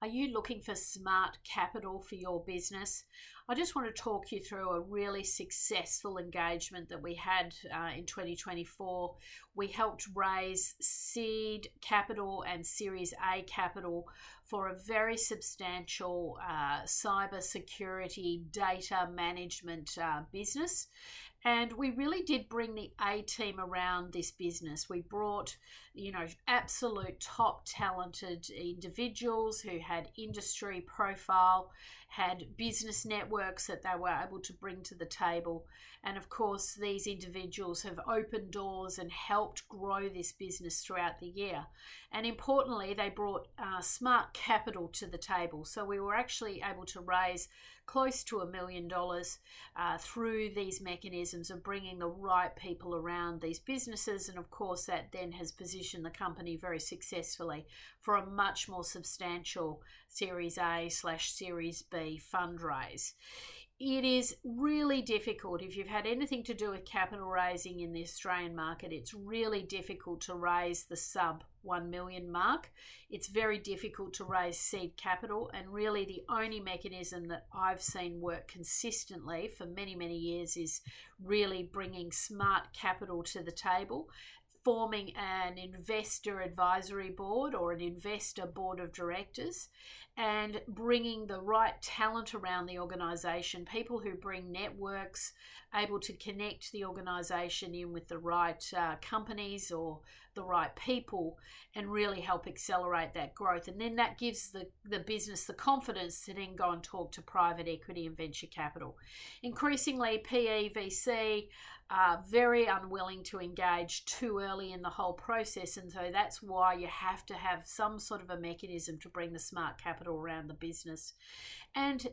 Are you looking for smart capital for your business? I just want to talk you through a really successful engagement that we had in 2024. We helped raise seed capital and Series A capital for a very substantial cyber security data management business. And we really did bring the A team around this business. We brought, absolute top talented individuals who had industry profile, had business networks that they were able to bring to the table. And of course, these individuals have opened doors and helped grow this business throughout the year. And importantly, they brought smart capital to the table. So we were actually able to raise close to $1 million through these mechanisms of bringing the right people around these businesses. And of course, that then has positioned the company very successfully for a much more substantial Series A/Series B fundraise. It is really difficult. If you've had anything to do with capital raising in the Australian market, it's really difficult to raise the sub 1 million mark. It's very difficult to raise seed capital, and really the only mechanism that I've seen work consistently for many, many years is really bringing smart capital to the table, forming an investor advisory board or an investor board of directors, and bringing the right talent around the organisation, people who bring networks, able to connect the organisation in with the right companies or the right people, and really help accelerate that growth. And then that gives the business the confidence to then go and talk to private equity and venture capital. Increasingly, PE, VC are very unwilling to engage too early in the whole process, and so that's why you have to have some sort of a mechanism to bring the smart capital around the business. And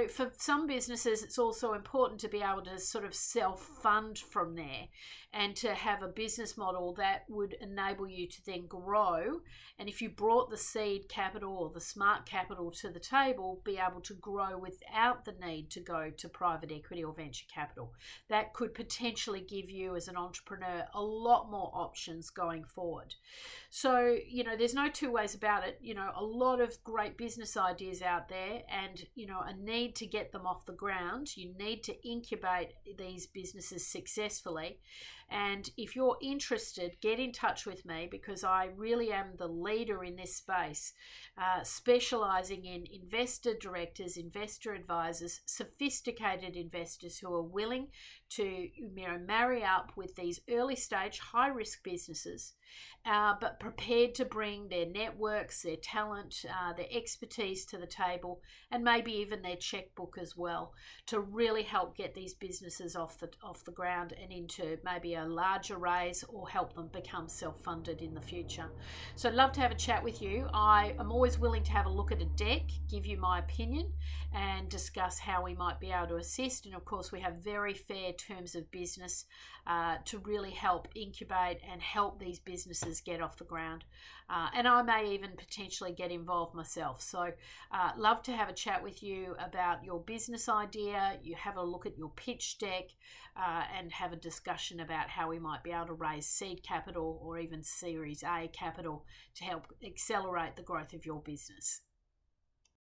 for some businesses, it's also important to be able to sort of self-fund from there, and to have a business model that would enable you to then grow. And if you brought the seed capital or the smart capital to the table, be able to grow without the need to go to private equity or venture capital. That could potentially give you as an entrepreneur a lot more options going forward. So, there's no two ways about it. A lot of great business ideas out there, and, a need to get them off the ground. You need to incubate these businesses successfully. And if you're interested, get in touch with me, because I really am the leader in this space, specializing in investor directors, investor advisors, sophisticated investors who are willing to marry up with these early stage high risk businesses, but prepared to bring their networks, their talent, their expertise to the table, and maybe even their checkbook as well, to really help get these businesses off the ground and into maybe a larger raise, or help them become self-funded in the future. So I'd love to have a chat with you. I am always willing to have a look at a deck, give you my opinion, and discuss how we might be able to assist. And of course, we have very fair terms of business to really help incubate and help these businesses get off the ground. And I may even potentially get involved myself. So love to have a chat with you about your business idea. You have a look at your pitch deck and have a discussion about how we might be able to raise seed capital or even Series A capital to help accelerate the growth of your business.